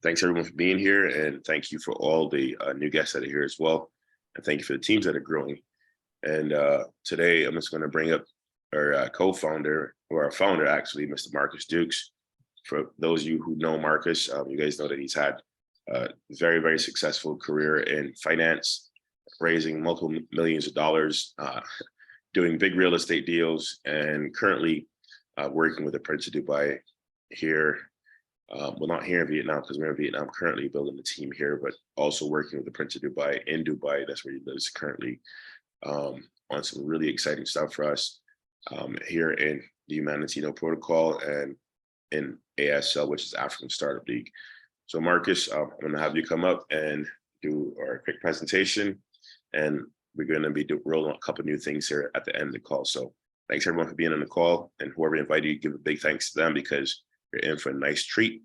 Thanks everyone for being here, and thank you for all the new guests that are here as well. And thank you for the teams that are growing. And today I'm just going to bring up our co-founder, or our founder actually, Mr. Marcus Dukes. For those of you who know Marcus, you guys know that he's had a very, very successful career in finance, raising multiple millions of dollars, doing big real estate deals, and currently working with the Prince of Dubai here. Well, not here in Vietnam, because we're in Vietnam currently building the team here, but also working with the Prince of Dubai in Dubai. That's where he lives currently, on some really exciting stuff for us here in the Humanitino Protocol and in ASL, which is African Startup League. So Marcus, I'm going to have you come up and do our quick presentation, and we're going to be rolling a couple of new things here at the end of the call. So thanks everyone for being on the call, and whoever invited you, give a big thanks to them, because you're in for a nice treat.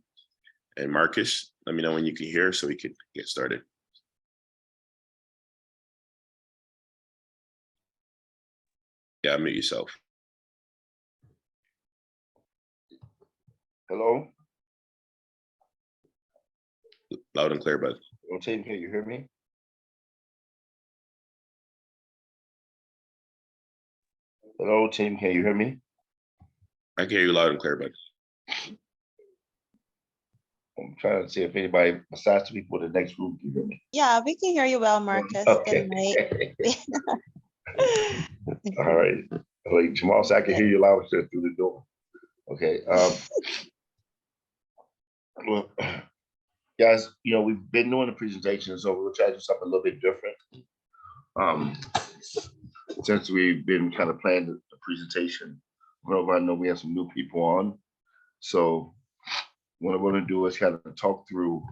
And Marcus, let me know when you can hear so we can get started. Yeah, unmute yourself. Hello? Loud and clear, bud. Team, can you hear me? Hello, team, can you hear me? I can hear you loud and clear, bud. I'm trying to see if anybody besides the people in the next room can hear me. Yeah, we can hear you well, Marcus. Okay. All right. Like Jamal said, I can hear you loud and clear through the door. Okay. Well, guys, you know, we've been doing the presentation, so we'll try to do something a little bit different. Since we've been kind of planning the presentation, I know we have some new people on. So what I'm going to do is kind of talk through,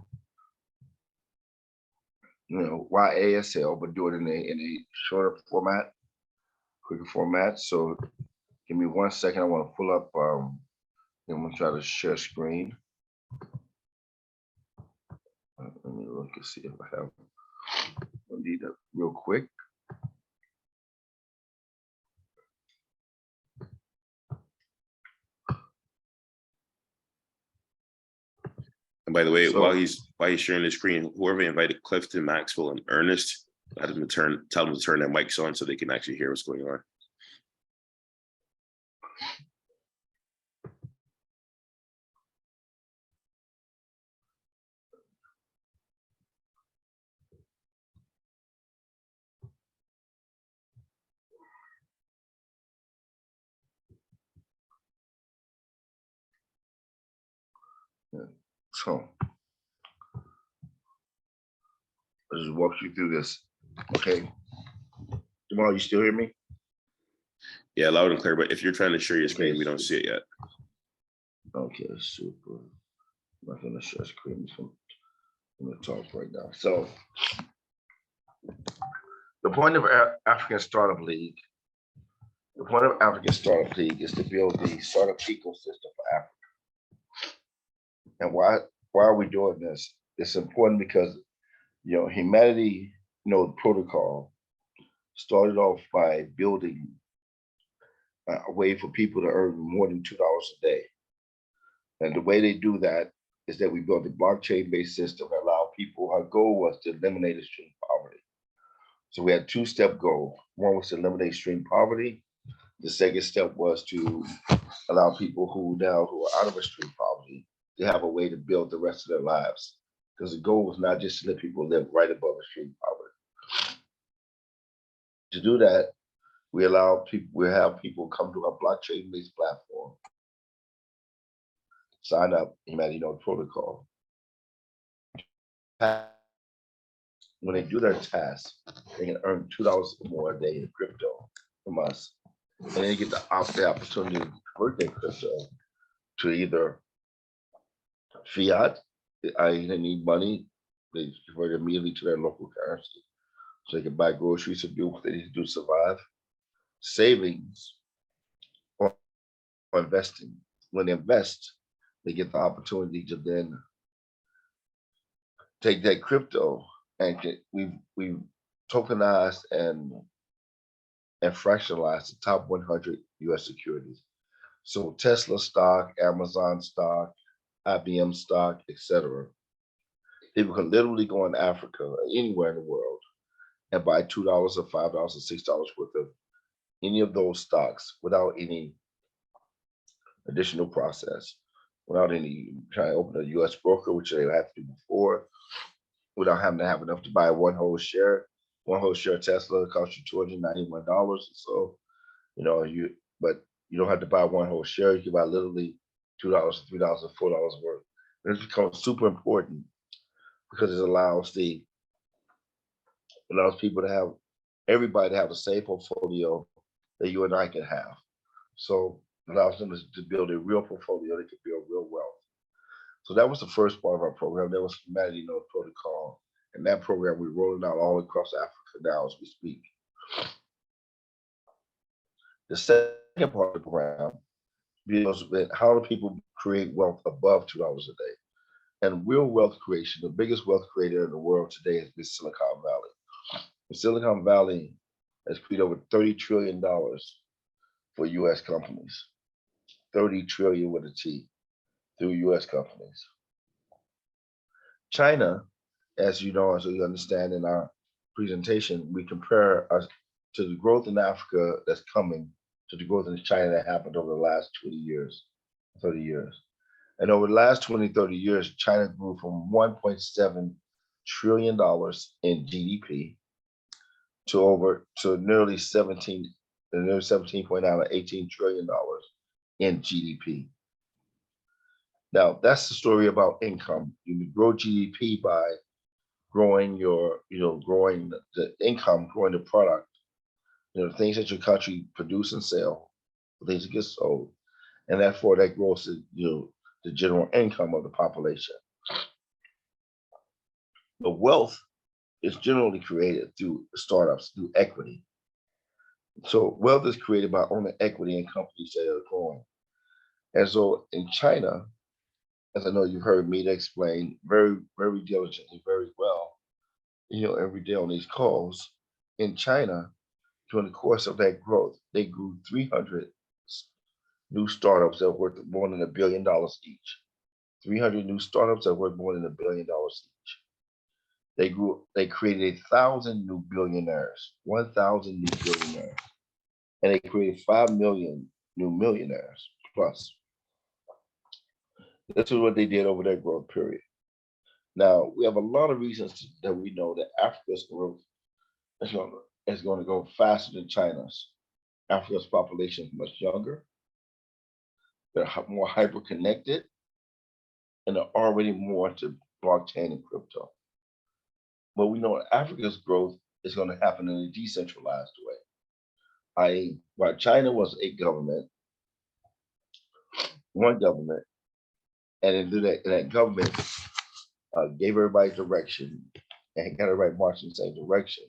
you know, why ASL, but do it in a shorter format, quicker format. So give me 1 second. I want to pull up. I'm going to try to share screen. Let me look and see if I have. I need that real quick. And by the way, while he's sharing the screen, whoever invited Clifton, Maxwell, and Ernest, tell them to turn their mics on so they can actually hear what's going on. So I'll just walk you through this. Okay. Jamal, you still hear me? Yeah, loud and clear, but if you're trying to share your screen, we don't see it yet. Okay, super. I'm not gonna share screen. I'm gonna talk right now. So the point of African Startup League, is to build the startup ecosystem for Africa. And why are we doing this? It's important because, you know, humanity, you know, protocol started off by building a way for people to earn more than $2 a day. And the way they do that is that we built a blockchain-based system that allowed people. Our goal was to eliminate extreme poverty. So we had 2-step goal. One was to eliminate extreme poverty. The second step was to allow people who are out of extreme poverty to have a way to build the rest of their lives. Because the goal was not just to let people live right above extreme poverty. To do that, we have people come to our blockchain-based platform, sign up, Humanitino Protocol. When they do their task, they can earn $2 or more a day in crypto from us. And they get the opportunity to convert their crypto to either fiat, i.e. they need money, they convert it immediately to their local currency. So they can buy groceries or do what they need to do to survive. Savings or investing. When they invest, they get the opportunity to then take that crypto and we've tokenized and fractionalized the top 100 US securities. So Tesla stock, Amazon stock, IBM stock, etc. People can literally go in Africa or anywhere in the world and buy $2 or $5 or $6 worth of any of those stocks without any additional process, without any trying to open a US broker, which they have to do before, without having to have enough to buy one whole share. One whole share of Tesla costs you $291. So, but you don't have to buy one whole share. You can buy literally $2, $3, or $4 worth. And it's become super important because it allows people to have everybody to have the same portfolio that you and I can have. So it allows them to build a real portfolio. They can build real wealth. So that was the first part of our program. That was Humanity Node Protocol. And that program we're rolling out all across Africa now as we speak. The second part of the program deals with how do people create wealth above $2 a day. And real wealth creation, the biggest wealth creator in the world today has been Silicon Valley. Silicon Valley has created over $30 trillion for US companies. 30 trillion with a T through US companies. China, as you know, as we understand in our presentation, we compare us to the growth in Africa that's coming to the growth in China that happened over the last 20 years, 30 years. And over the last 20, 30 years, China grew from $1.7 trillion in GDP to nearly 17.9 or $18 trillion in GDP. Now, that's the story about income. You grow GDP by growing growing the income, growing the product, the things that your country produce and sell, the things that get sold. And therefore that grows the general income of the population. The wealth is generally created through startups, through equity. So wealth is created by owning equity in companies that are growing. And so in China, as I know you've heard me explain very, very diligently, very well, every day on these calls, in China, during the course of that growth, they grew 300 new startups that were worth more than $1 billion each. 300 new startups that were worth more than $1 billion each. They created 1,000 new billionaires, 1,000 new billionaires, and they created 5 million new millionaires plus. This is what they did over that growth period. Now, we have a lot of reasons that we know that Africa's growth is going to go faster than China's. Africa's population is much younger. They're more hyper connected, and they're already more into blockchain and crypto. But we know Africa's growth is going to happen in a decentralized way. While China was a government, one government, and in that government gave everybody direction and got everybody marching in the same direction.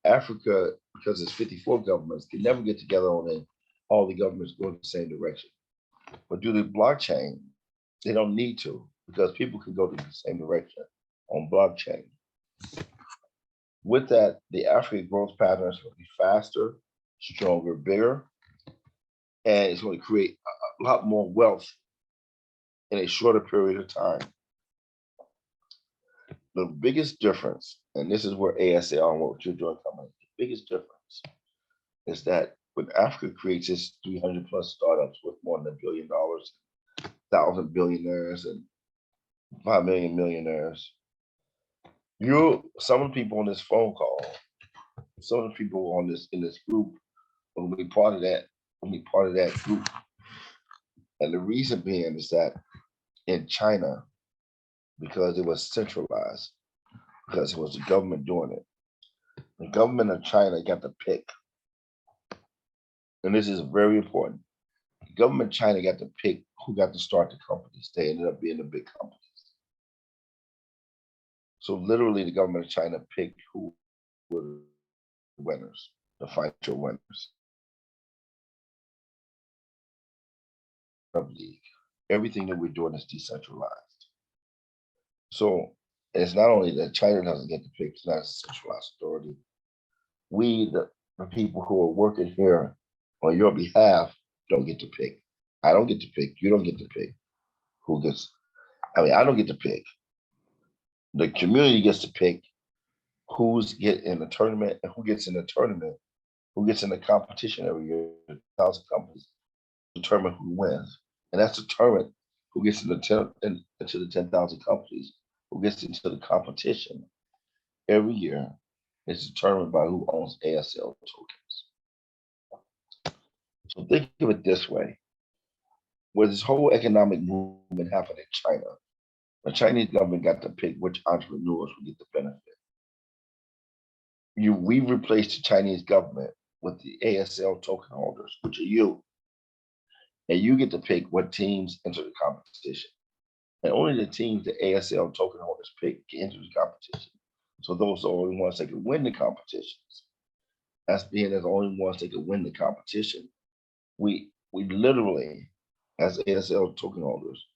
Africa, because it's 54 governments, can never get together on all the governments go in the same direction. But due to blockchain, they don't need to because people can go to the same direction on blockchain. With that, the African growth pattern is going to be faster, stronger, bigger, and it's going to create a lot more wealth in a shorter period of time. The biggest difference, and this is where ASL and what you're doing coming in, the biggest difference is that when Africa creates its 300 plus startups with more than $1 billion, 1,000 billionaires, and 5 million millionaires, some of the people on this phone call, some of the people in this group will be part of that group. And the reason being is that in China, because it was centralized, because it was the government doing it, the government of China got to pick. And this is very important. The government of China got to pick who got to start the companies. They ended up being the big companies. So literally the government of China picked who were the winners, the financial winners of the league. Everything that we're doing is decentralized. So it's not only that China doesn't get to pick, it's not a centralized authority. We, the people who are working here on your behalf, don't get to pick. I don't get to pick. You don't get to pick who gets. I mean, I don't get to pick. The community gets to pick who's get in the tournament and who gets in the tournament, who gets in the competition every year. 1,000 companies determine who wins, and that's determined who gets into the 10,000 companies, who gets into the competition every year. Is determined by who owns ASL tokens. So think of it this way: where this whole economic movement happened in China, the Chinese government got to pick which entrepreneurs would get the benefit. We replaced the Chinese government with the ASL token holders, which are you, and you get to pick what teams enter the competition. And only the teams the ASL token holders pick can enter the competition. So those are the only ones that can win the competitions. As being as the only ones that can win the competition, we literally, as ASL token holders,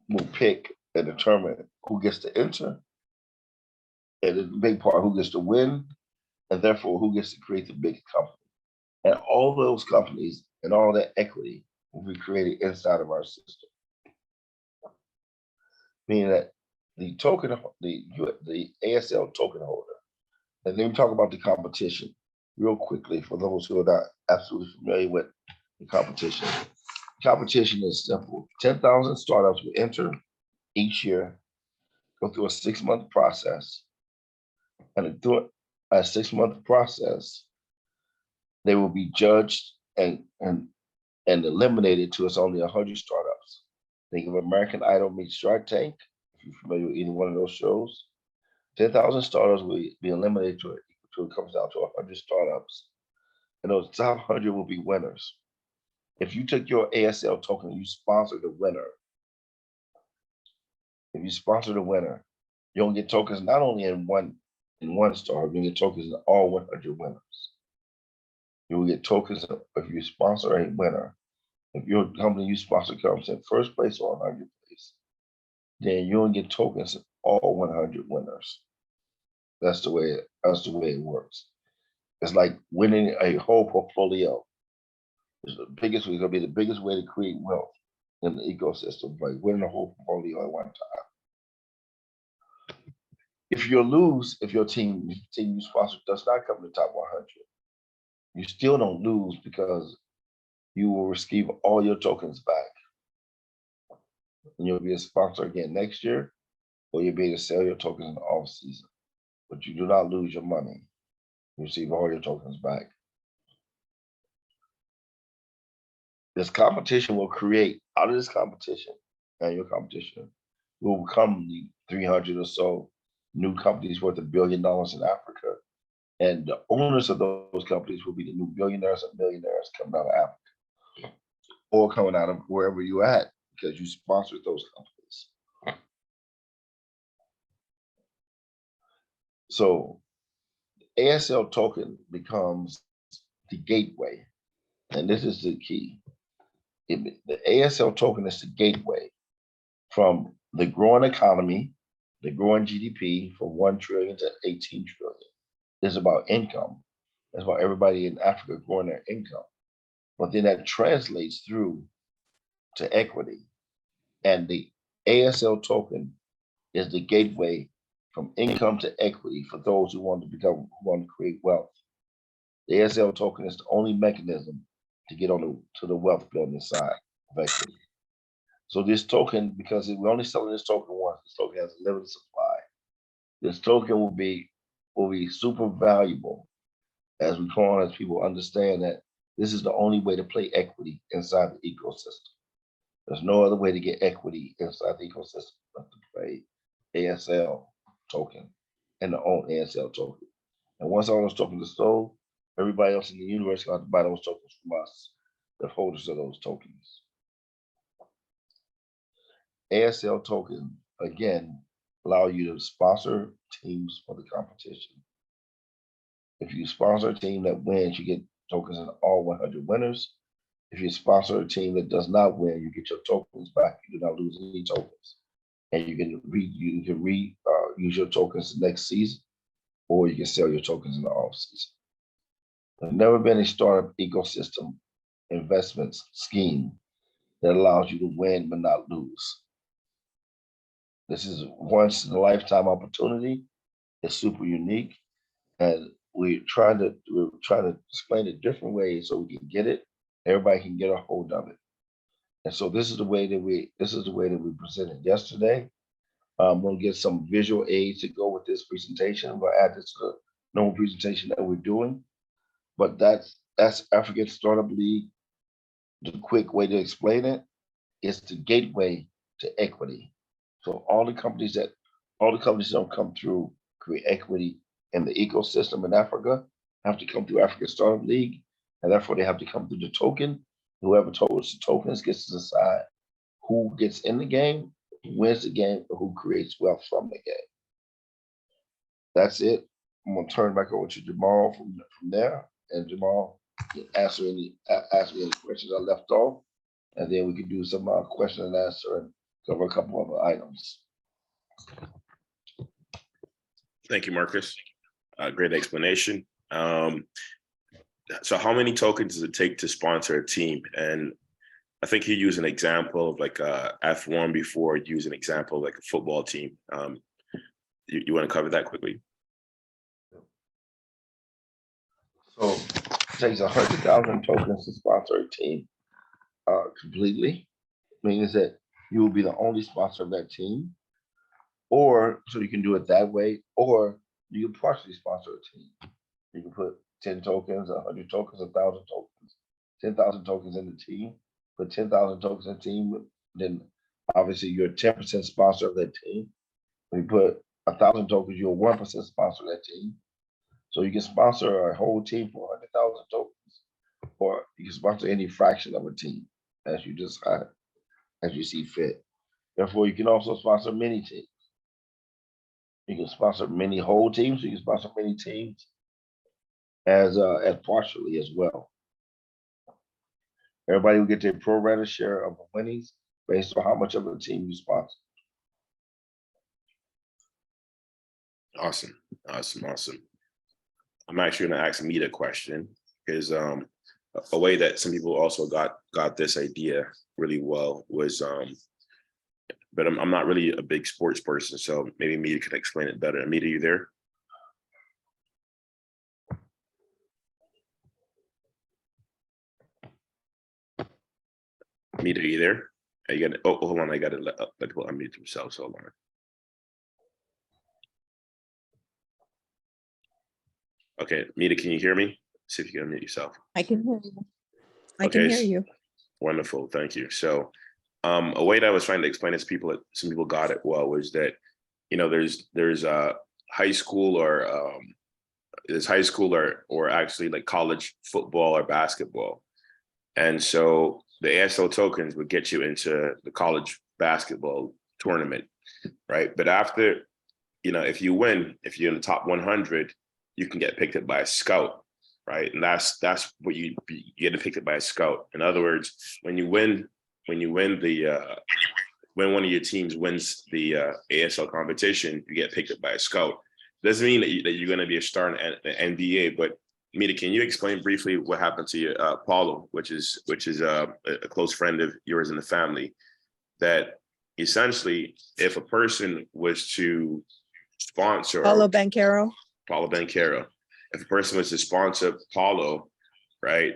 will pick and determine who gets to enter, and the big part who gets to win, and therefore who gets to create the biggest company. And all those companies and all that equity will be created inside of our system. Meaning that the token, the ASL token holder, and then we talk about the competition real quickly for those who are not absolutely familiar with the competition. Competition is simple. 10,000 startups will enter each year, go through a 6-month process, and through a 6-month process, they will be judged and eliminated to it's only 100 startups. Think of American Idol meets Shark Tank. If you're familiar with any one of those shows, 10,000 startups will be eliminated to it comes down to 100 startups, and those top 100 will be winners. If you took your ASL token, you sponsor the winner. If you sponsor the winner, you'll get tokens not only in one startup, you get tokens in all 100 winners. You will get tokens if you sponsor a winner. If your company you sponsor comes in first place or 100th place, then you'll get tokens in all 100 winners. That's the way it works. It's like winning a whole portfolio. It's gonna be the biggest way to create wealth in the ecosystem, like winning a whole portfolio at one time. If you lose, if your team you sponsor does not come to the top 100, you still don't lose because you will receive all your tokens back. And you'll be a sponsor again next year, or you'll be able to sell your tokens in the off season. But you do not lose your money. You receive all your tokens back. This competition will create, out of this competition, annual competition, will come the 300 or so new companies worth $1 billion in Africa. And the owners of those companies will be the new billionaires and millionaires coming out of Africa or coming out of wherever you're at because you sponsored those companies. So ASL token becomes the gateway. And this is the key. The ASL token is the gateway from the growing economy, the growing GDP from 1 trillion to 18 trillion. It's about income. That's about everybody in Africa growing their income. But then that translates through to equity. And the ASL token is the gateway from income to equity for those who want to create wealth. The ASL token is the only mechanism to get to the wealth building side of equity. So this token, because we're only selling this token once, this token has a limited supply. This token will be super valuable as we go on, as people understand that this is the only way to play equity inside the ecosystem. There's no other way to get equity inside the ecosystem but to play ASL token and the own ASL token. And once all those tokens are sold, everybody else in the universe will have to buy those tokens from us, the holders of those tokens. ASL token, again, allow you to sponsor teams for the competition. If you sponsor a team that wins, you get tokens in all 100 winners. If you sponsor a team that does not win, you get your tokens back. You do not lose any tokens, and you can use your tokens next season, or you can sell your tokens in the off season. There's never been a startup ecosystem investments scheme that allows you to win but not lose. This is once in a lifetime opportunity. It's super unique, and we're trying to explain it different ways so we can get it. Everybody can get a hold of it. And so this is the way that we presented yesterday. We'll get some visual aids to go with this presentation. We'll add this to the normal presentation that we're doing. But that's African Startup League. The quick way to explain it is the gateway to equity. So all the companies that don't come through create equity in the ecosystem in Africa have to come through African Startup League, and therefore they have to come through the token. Whoever holds the tokens gets to decide who gets in the game, who wins the game, or who creates wealth from the game. That's it. I'm gonna turn it back over to Jamal from there, and Jamal can ask me any questions I left off, and then we can do some question and answer and cover a couple other items. Thank you, Marcus. Great explanation. So how many tokens does it take to sponsor a team? And I think you use an example of like F1 before, use an example of like a football team. You want to cover that quickly? So it takes 100,000 tokens to sponsor a team completely. Means that you will be the only sponsor of that team, or so you can do it that way, or you can partially sponsor a team. You can put 10 tokens, 100 tokens, 1,000 tokens, 10,000 tokens in the team, put 10,000 tokens in the team, then obviously you're a 10% sponsor of that team. When you put 1,000 tokens, you're a 1% sponsor of that team. So you can sponsor a whole team for 100,000 tokens, or you can sponsor any fraction of a team as you decide, as you see fit. Therefore, you can also sponsor many teams. You can sponsor many whole teams. You can sponsor many teams as partially as well. Everybody will get their pro rata share of the winnings based on how much of a team you sponsor. Awesome. I'm actually going to ask Meet a question because a way that some people also got this idea really well was, but I'm not really a big sports person, so maybe Meet could explain it better. Meet, are you there? Meet, are you there? You got oh, hold on, I got to let people unmute themselves. Hold on. Okay, Mita, can you hear me? See if you can unmute yourself. I can hear you. I can hear you. Wonderful, thank you. So a way that I was trying to explain this to people, that some people got it well, was that, you know, there's high school or there's high school or actually like college football or basketball. And so the ASL tokens would get you into the college basketball tournament, right? But after, you know, if you win, if you're in the top 100, you can get picked up by a scout, right? And that's what you get picked up by a scout. In other words, when one of your teams wins the ASL competition, you get picked up by a scout. Doesn't mean that you're going to be a star in the NBA, but Mita, can you explain briefly what happened to you, Paulo, which is a close friend of yours in the family, that essentially, if a person was to sponsor Paulo Banchero. If a person was to sponsor Paulo, right?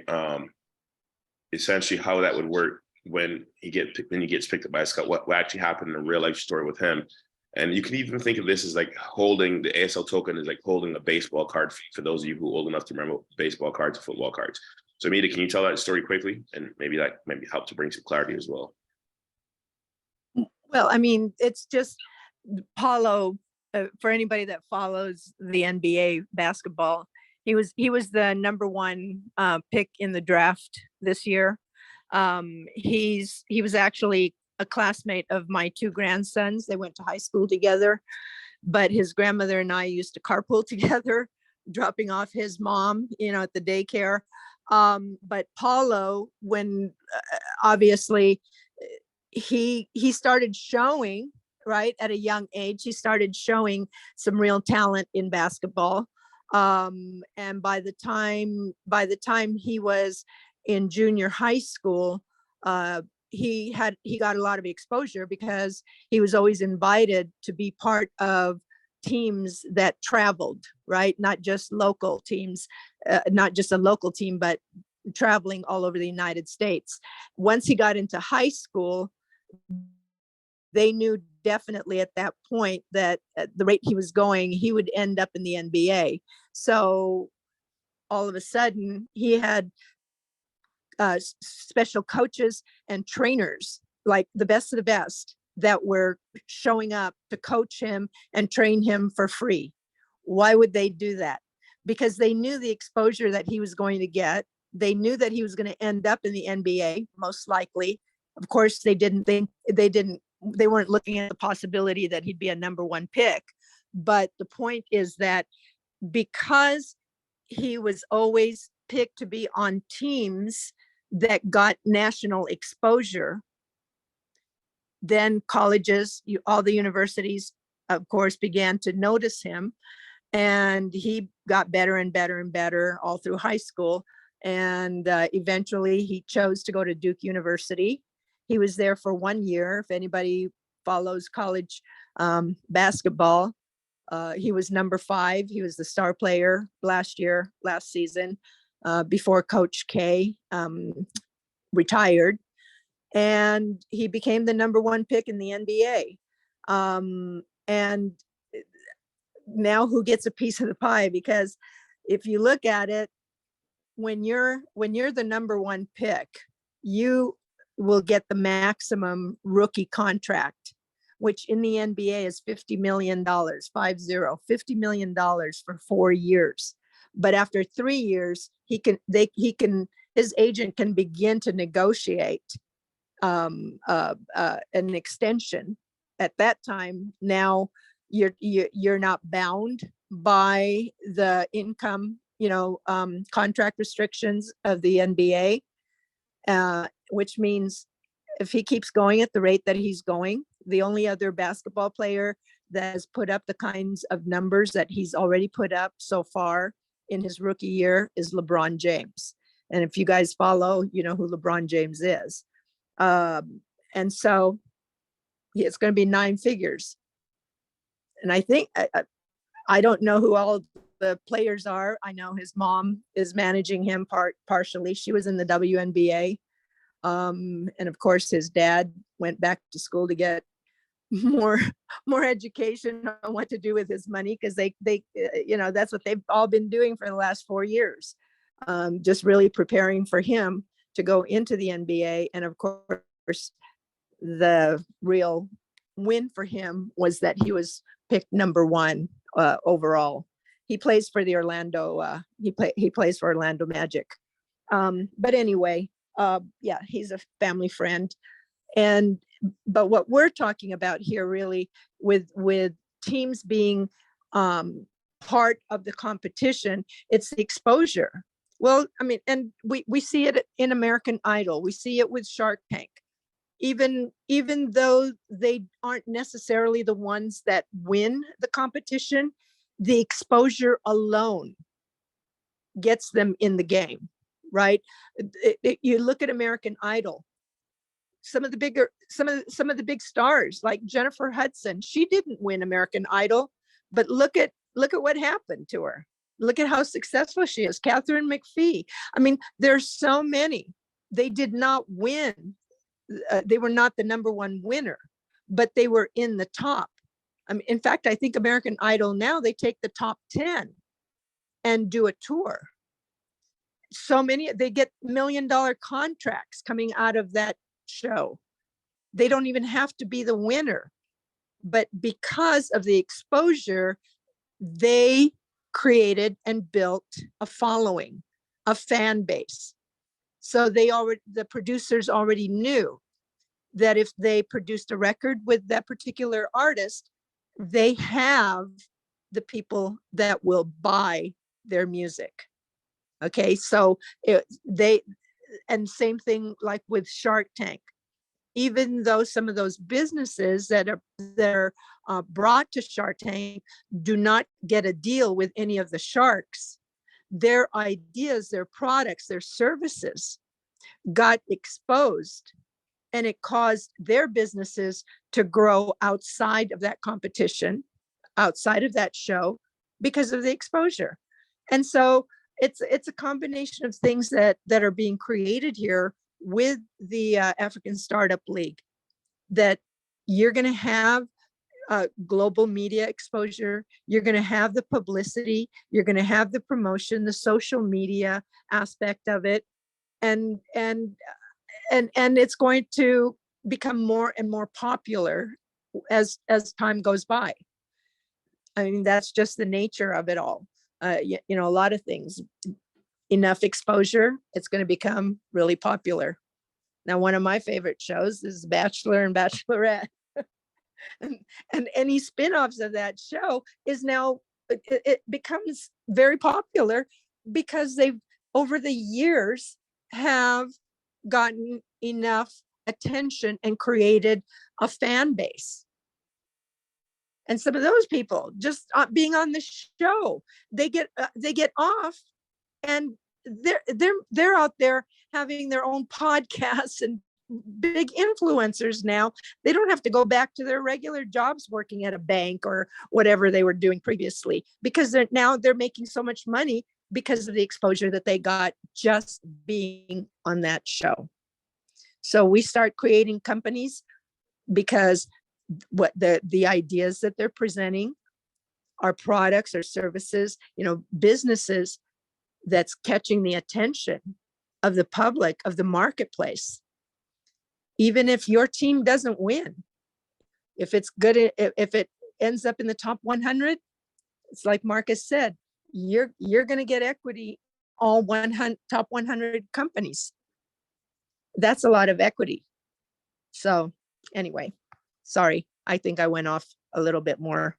Essentially, how that would work when he gets picked up by a scout, what actually happened in a real life story with him. And you can even think of this as like holding the ASL token is like holding a baseball card for those of you who are old enough to remember baseball cards or football cards. So Mita, can you tell that story quickly? And maybe that maybe help to bring some clarity as well. Well, I mean, it's just Paulo, for anybody that follows the NBA basketball, he was the number one pick in the draft this year. He was actually a classmate of my two grandsons. They went to high school together, but his grandmother and I used to carpool together, dropping off his mom, at the daycare. But Paulo, when obviously he started showing, right, at a young age, he started showing some real talent in basketball. And by the time he was in junior high school, he got a lot of exposure because he was always invited to be part of teams that traveled, right? Not just local teams, not just a local team, but traveling all over the United States. Once he got into high school, they knew definitely at that point that at the rate he was going, he would end up in the NBA. So all of a sudden, he had special coaches and trainers, like the best of the best, that were showing up to coach him and train him for free. Why would they do that? Because they knew the exposure that he was going to get. They knew that he was going to end up in the NBA, most likely. Of course, they weren't looking at the possibility that he'd be a number one pick. But the point is that because he was always picked to be on teams that got national exposure, then colleges, all the universities, of course, began to notice him. And he got better and better and better all through high school. And eventually he chose to go to Duke University. He was there for 1 year. If anybody follows college basketball, he was number 5. He was the star player last season, before Coach K retired. And he became the number 1 pick in the NBA. And now who gets a piece of the pie? Because if you look at it, when you're the number 1 pick, you will get the maximum rookie contract, which in the NBA is $50 million, $50 million for 4 years. But after 3 years, his agent can begin to negotiate an extension. At that time, now you're not bound by the income, contract restrictions of the NBA, which means if he keeps going at the rate that he's going, the only other basketball player that has put up the kinds of numbers that he's already put up so far in his rookie year is LeBron James. And if you guys follow, you know who LeBron James is. And so it's going to be 9 figures. And I think, I don't know who all the players are. I know his mom is managing him partially. She was in the WNBA. And of course, his dad went back to school to get more education on what to do with his money, because they that's what they've all been doing for the last 4 years, just really preparing for him to go into the NBA. And of course, the real win for him was that he was picked number 1 overall. He plays for the he plays for Orlando Magic. But anyway, yeah, he's a family friend. But what we're talking about here really with teams being part of the competition, it's the exposure. Well, I mean, and we see it in American Idol. We see it with Shark Tank. Even though they aren't necessarily the ones that win the competition, the exposure alone gets them in the game, right? You look at American Idol, some of the big stars like Jennifer Hudson, she didn't win American Idol, but look at what happened to her. Look at how successful she is. Catherine McPhee. I mean, there's so many. They did not win. They were not the number 1 winner, but they were in the top. I mean, in fact, I think American Idol now, they take the top 10 and do a tour. So many, they get $1 million contracts coming out of that show. They don't even have to be the winner, but because of the exposure, they created and built a following, a fan base. So the producers already knew that if they produced a record with that particular artist, they have the people that will buy their music. Okay, so and same thing like with Shark Tank. Even though some of those businesses that are brought to Shark Tank do not get a deal with any of the sharks, their ideas, their products, their services got exposed and it caused their businesses to grow outside of that competition, outside of that show, because of the exposure. And so it's a combination of things that are being created here with the African Startup League, that you're going to have global media exposure, you're going to have the publicity, you're going to have the promotion, the social media aspect of it, and it's going to become more and more popular as time goes by. I mean, that's just the nature of it all. You know, a lot of things, enough exposure, it's going to become really popular. Now, one of my favorite shows is Bachelor and Bachelorette. and any spin-offs of that show is now, it becomes very popular because they've, over the years, have gotten enough attention and created a fan base. And some of those people just being on the show, they get off, and they're out there having their own podcasts and big influencers now. They don't have to go back to their regular jobs working at a bank or whatever they were doing previously, because they're making so much money because of the exposure that they got just being on that show. So we start creating companies because what the ideas that they're presenting are products or services, you know, businesses that's catching the attention of the public, of the marketplace. Even if your team doesn't win, if it's good, if it ends up in the top 100, it's like Marcus said, you're going to get equity, all 100 top 100 companies. That's a lot of equity. So anyway, sorry, I think I went off a little bit more.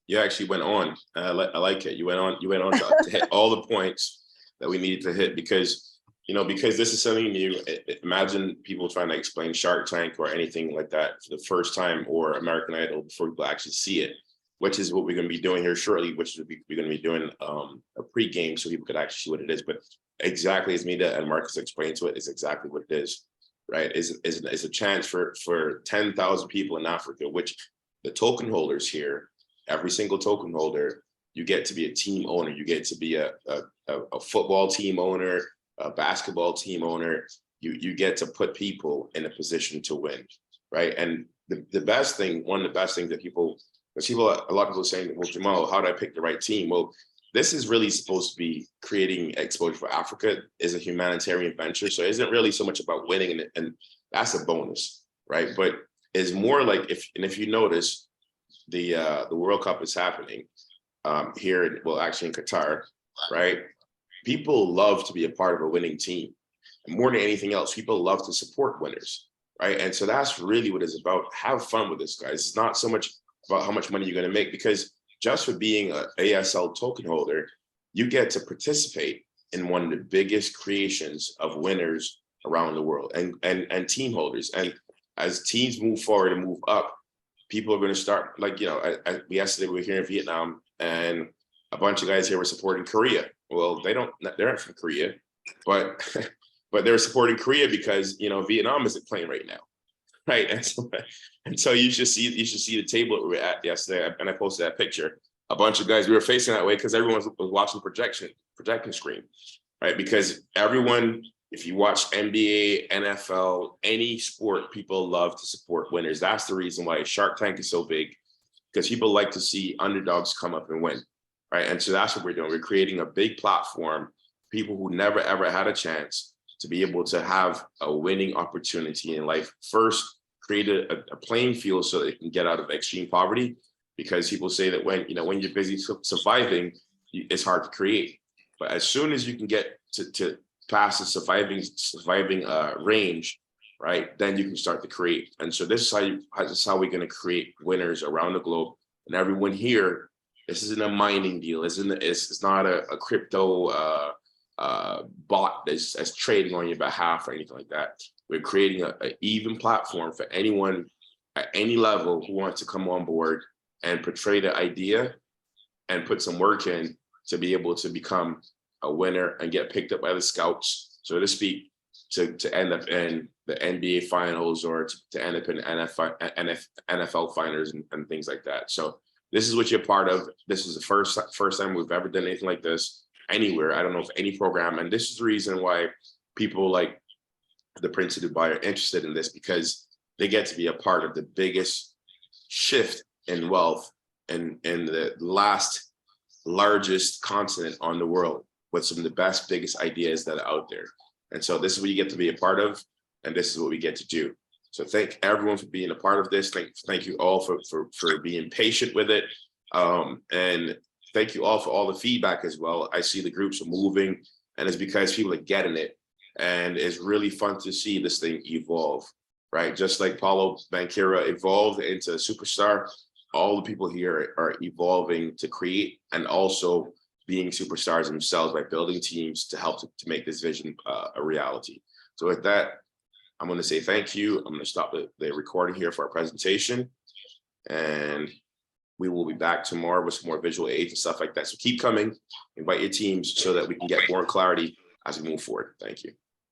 You actually went on. I like it. You went on to hit all the points that we needed to hit, because, you know, because this is something new. Imagine people trying to explain Shark Tank or anything like that for the first time, or American Idol, before people actually see it, which is what we're going to be doing here shortly, which is we're going to be doing a pre-game so people could actually see what it is. But exactly as Mita and Marcus explained to it, is exactly what it is, right? Is a chance for 10,000 people in Africa, which the token holders here, every single token holder, you get to be a team owner. You get to be a football team owner, a basketball team owner. You get to put people in a position to win, right? And the best thing, one of the best things that people, a lot of people are saying, well, Jamal, how do I pick the right team? Well, this is really supposed to be creating exposure for Africa, is a humanitarian venture. So it isn't really so much about winning, and that's a bonus, right? But it's more like, if you notice, the World Cup is happening here, actually in Qatar, right? People love to be a part of a winning team. And more than anything else, people love to support winners, right? And so that's really what it's about. Have fun with this, guys. It's not so much about how much money you're going to make, because just for being an ASL token holder, you get to participate in one of the biggest creations of winners around the world, and team holders. And as teams move forward and move up, people are going to start, like, you know, yesterday we were here in Vietnam, and a bunch of guys here were supporting Korea. Well, they're not from Korea, but they're supporting Korea because, you know, Vietnam isn't playing right now, right? And so you should see the table that we were at yesterday, and I posted that picture. A bunch of guys, we were facing that way because everyone was watching projection screen, right? Because everyone, if you watch NBA, NFL, any sport, people love to support winners. That's the reason why Shark Tank is so big, because people like to see underdogs come up and win, right? And so that's what we're doing. We're creating a big platform, people who never, ever had a chance to be able to have a winning opportunity in life. First, create a playing field so they can get out of extreme poverty, because people say that when you're busy surviving, it's hard to create. But as soon as you can get to past the surviving range, right, then you can start to create. And so this is how we're going to create winners around the globe. And everyone here, this isn't a mining deal. It's not a crypto bot that's trading on your behalf or anything like that. We're creating an even platform for anyone at any level who wants to come on board and portray the idea and put some work in to be able to become a winner and get picked up by the scouts, so to speak, to end up in the NBA finals or to end up in NFL finals and things like that. So this is what you're part of. This is the first time we've ever done anything like this anywhere. I don't know if any program, and this is the reason why people like the Prince of Dubai are interested in this, because they get to be a part of the biggest shift in wealth in the largest continent on the world, with some of the best, biggest ideas that are out there. And so this is what you get to be a part of, and this is what we get to do. So thank everyone for being a part of this. Thank you all for being patient with it. And thank you all for all the feedback as well. I see the groups are moving, and it's because people are getting it. And it's really fun to see this thing evolve, right? Just like Paulo Banchero evolved into a superstar, all the people here are evolving to create and also being superstars themselves by building teams to help to make this vision a reality. So with that, I'm going to say thank you. I'm going to stop the recording here for our presentation, and we will be back tomorrow with some more visual aids and stuff like that. So keep coming, invite your teams so that we can get more clarity as we move forward. Thank you.